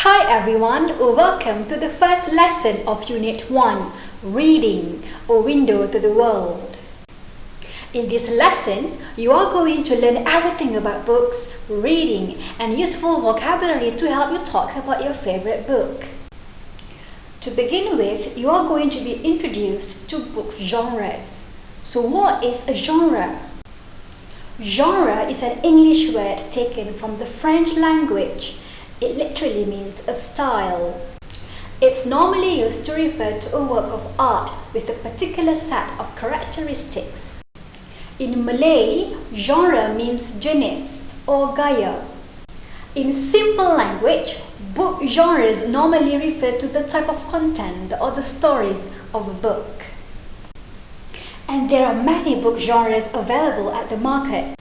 Hi everyone, welcome to the first lesson of Unit 1, Reading, a Window to the World. In this lesson, you are going to learn everything about books, reading, and useful vocabulary to help you talk about your favorite book. To begin with, you are going to be introduced to book genres. So what is a genre? Genre is an English word taken from the French language. It literally means a style. It's normally used to refer to a work of art with a particular set of characteristics. In Malay, genre means jenis or gaya. In simple language, book genres normally refer to the type of content or the stories of a book. And there are many book genres available at the market.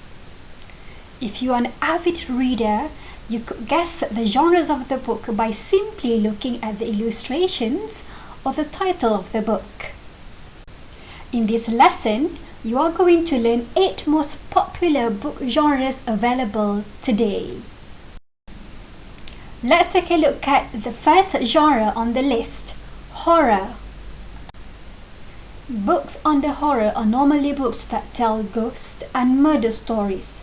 If you are an avid reader, you could guess the genres of the book by simply looking at the illustrations or the title of the book. In this lesson, you are going to learn 8 most popular book genres available today. Let's take a look at the first genre on the list, horror. Books under horror are normally books that tell ghost and murder stories.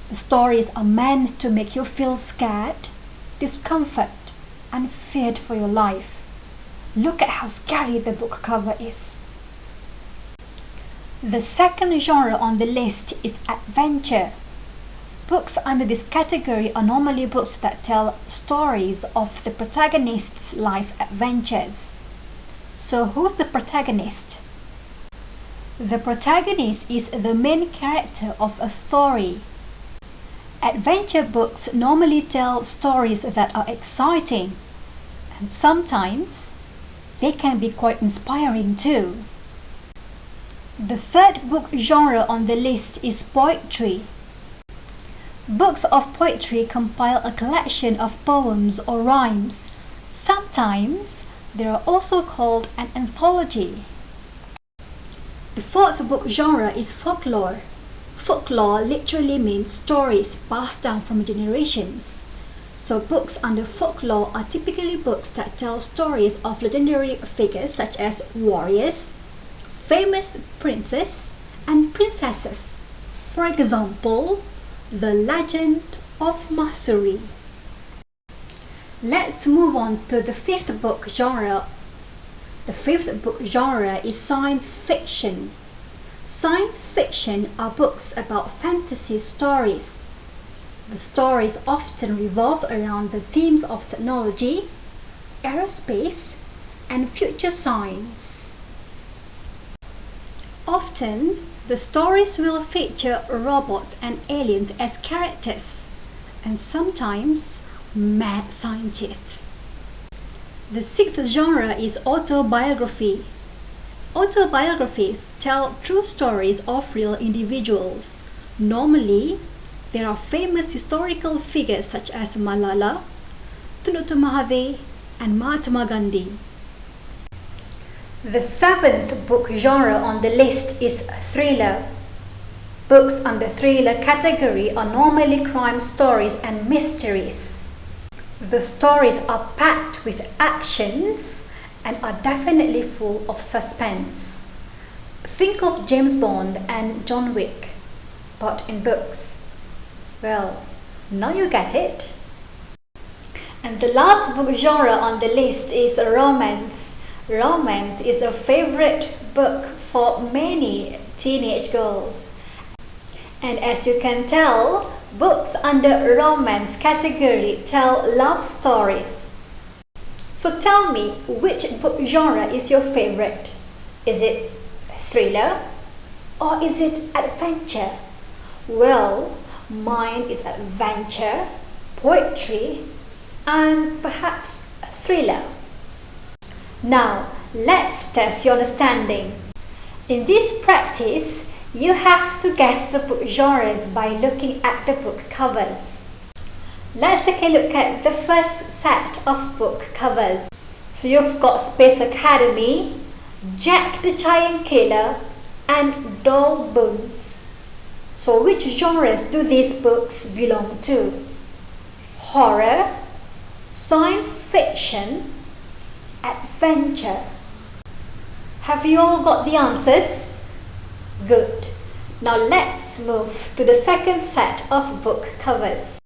The stories are meant to make you feel scared, discomfort, and feared for your life. Look at how scary the book cover is. The second genre on the list is adventure. Books under this category are normally books that tell stories of the protagonist's life adventures. So who's the protagonist? The protagonist is the main character of a story. Adventure books normally tell stories that are exciting, and sometimes they can be quite inspiring too. The third book genre on the list is poetry. Books of poetry compile a collection of poems or rhymes. Sometimes they are also called an anthology. The fourth book genre is folklore. Folklore literally means stories passed down from generations. So books under folklore are typically books that tell stories of legendary figures such as warriors, famous princes, and princesses. For example, the Legend of Masuri. Let's move on to the fifth book genre. The fifth book genre is science fiction. Science fiction are books about fantasy stories. The stories often revolve around the themes of technology, aerospace, and future science. Often, the stories will feature robots and aliens as characters, and sometimes mad scientists. The sixth genre is autobiography. Autobiographies tell true stories of real individuals. Normally, there are famous historical figures such as Malala, Tun Mahathir, and Mahatma Gandhi. The seventh book genre on the list is thriller. Books under thriller category are normally crime stories and mysteries. The stories are packed with actions and are definitely full of suspense. Think of James Bond and John Wick, but in books. Well, now you get it. And the last book genre on the list is romance. Romance is a favorite book for many teenage girls. And as you can tell, books under romance category tell love stories. So tell me, which book genre is your favorite? Is it thriller or is it adventure? Well, mine is adventure, poetry, and perhaps thriller. Now, let's test your understanding. In this practice, you have to guess the book genres by looking at the book covers. Let's take a look at the first set of book covers. So you've got Space Academy, Jack the Giant Killer, and Doll Bones. So which genres do these books belong to? Horror, science fiction, adventure. Have you all got the answers? Good. Now let's move to the second set of book covers.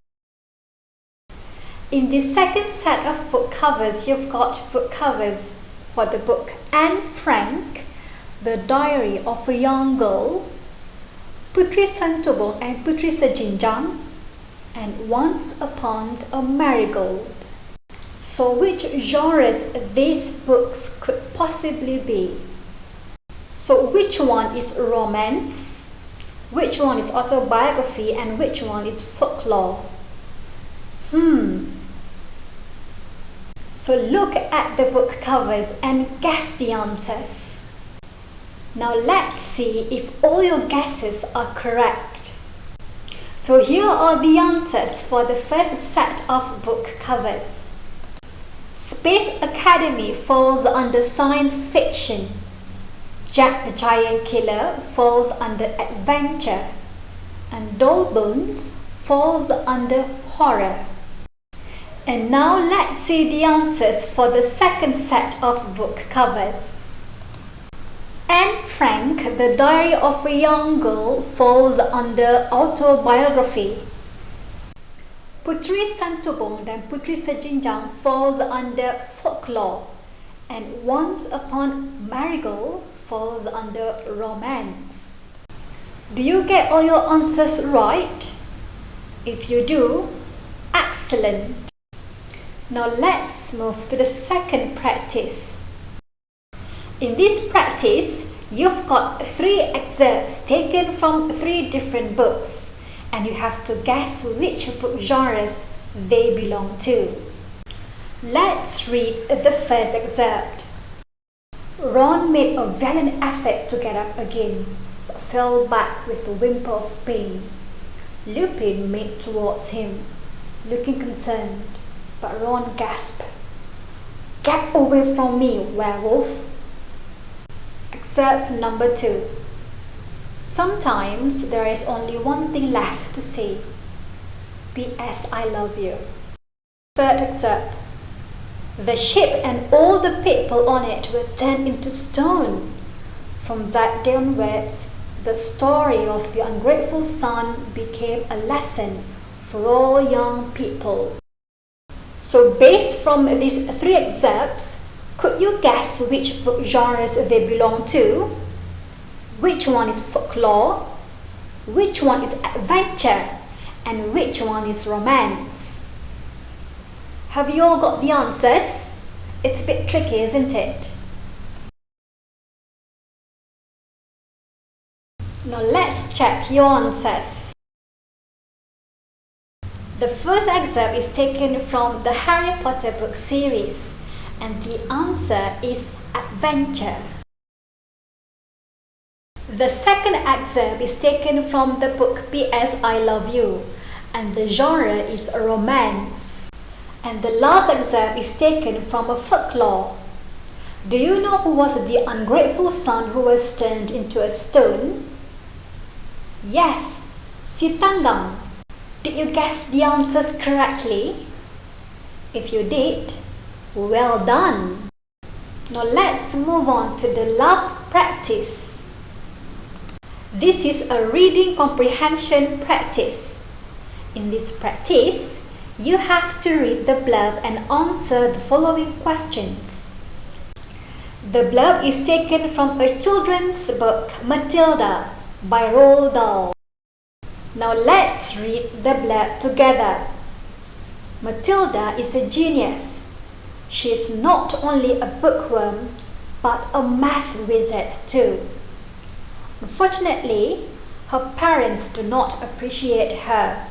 In the second set of book covers, you've got book covers for the book Anne Frank, The Diary of a Young Girl, Putri Santubong and Putri Sejinjang, and Once Upon a Marigold. So which genres these books could possibly be? So which one is romance, which one is autobiography, and which one is folklore? So look at the book covers and guess the answers. Now let's see if all your guesses are correct. So here are the answers for the first set of book covers. Space Academy falls under science fiction. Jack the Giant Killer falls under adventure. And Doll Bones falls under horror. And now let's see the answers for the second set of book covers. Anne Frank, The Diary of a Young Girl falls under autobiography. Putri Santubong dan Putri Sejinjang falls under folklore. And Once Upon Marigold falls under romance. Do you get all your answers right? If you do, excellent. Now let's move to the second practice. In this practice, you've got 3 excerpts taken from 3 different books, and you have to guess which book genres they belong to. Let's read the first excerpt. Ron made a valiant effort to get up again, but fell back with a whimper of pain. Lupin made towards him, looking concerned, but Ron gasped, "Get away from me, werewolf!" Excerpt number 2. Sometimes there is only one thing left to say. P.S. I love you. Third excerpt. The ship and all the people on it were turned into stone. From that day onwards, the story of the ungrateful son became a lesson for all young people. So based from these 3 excerpts, could you guess which book genres they belong to? Which one is folklore? Which one is adventure? And which one is romance? Have you all got the answers? It's a bit tricky, isn't it? Now let's check your answers. The first excerpt is taken from the Harry Potter book series, and the answer is adventure. The second excerpt is taken from the book P.S. I Love You, and the genre is romance. And the last excerpt is taken from a folklore. Do you know who was the ungrateful son who was turned into a stone? Yes, Si Tanggang. Did you guess the answers correctly? If you did, well done. Now let's move on to the last practice. This is a reading comprehension practice. In this practice, you have to read the blurb and answer the following questions. The blurb is taken from a children's book, Matilda, by Roald Dahl. Now let's read the blurb together. Matilda is a genius. She is not only a bookworm, but a math wizard too. Unfortunately, her parents do not appreciate her.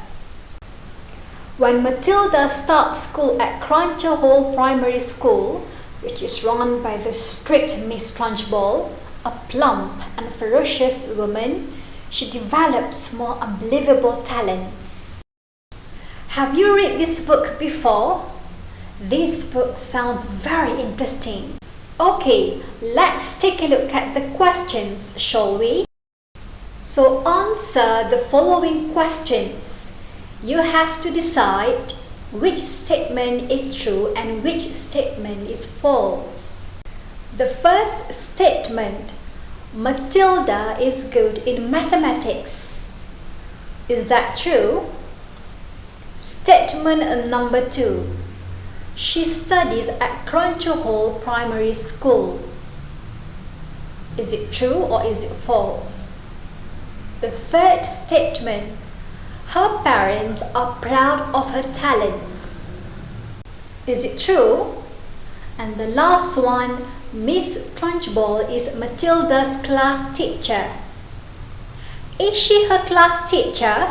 When Matilda starts school at Cruncher Hall Primary School, which is run by the strict Miss Trunchbull, a plump and ferocious woman, she develops more unbelievable talents. Have you read this book before? This book sounds very interesting. Okay, let's take a look at the questions, shall we? So answer the following questions. You have to decide which statement is true and which statement is false. The first statement, Matilda is good in mathematics. Is that true? Statement number 2, she studies at Cruncherhole Primary School. Is it true or is it false? The third statement, her parents are proud of her talents. Is it true? And the last one, Miss Trunchbull is Matilda's class teacher. Is she her class teacher?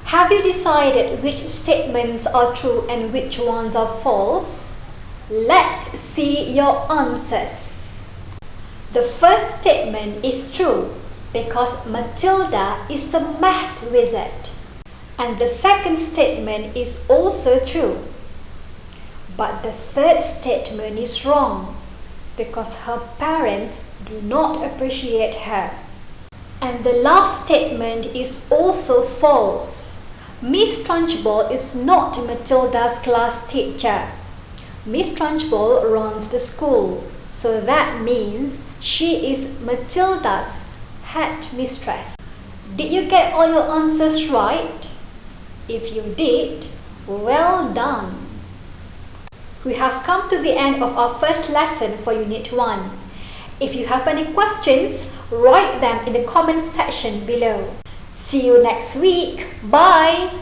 Have you decided which statements are true and which ones are false? Let's see your answers. The first statement is true because Matilda is a math wizard. And the second statement is also true. But the third statement is wrong because her parents do not appreciate her. And the last statement is also false. Miss Trunchbull is not Matilda's class teacher. Miss Trunchbull runs the school, so that means she is Matilda's head mistress. Did you get all your answers right? If you did, well done. We have come to the end of our first lesson for Unit 1. If you have any questions, write them in the comment section below. See you next week. Bye!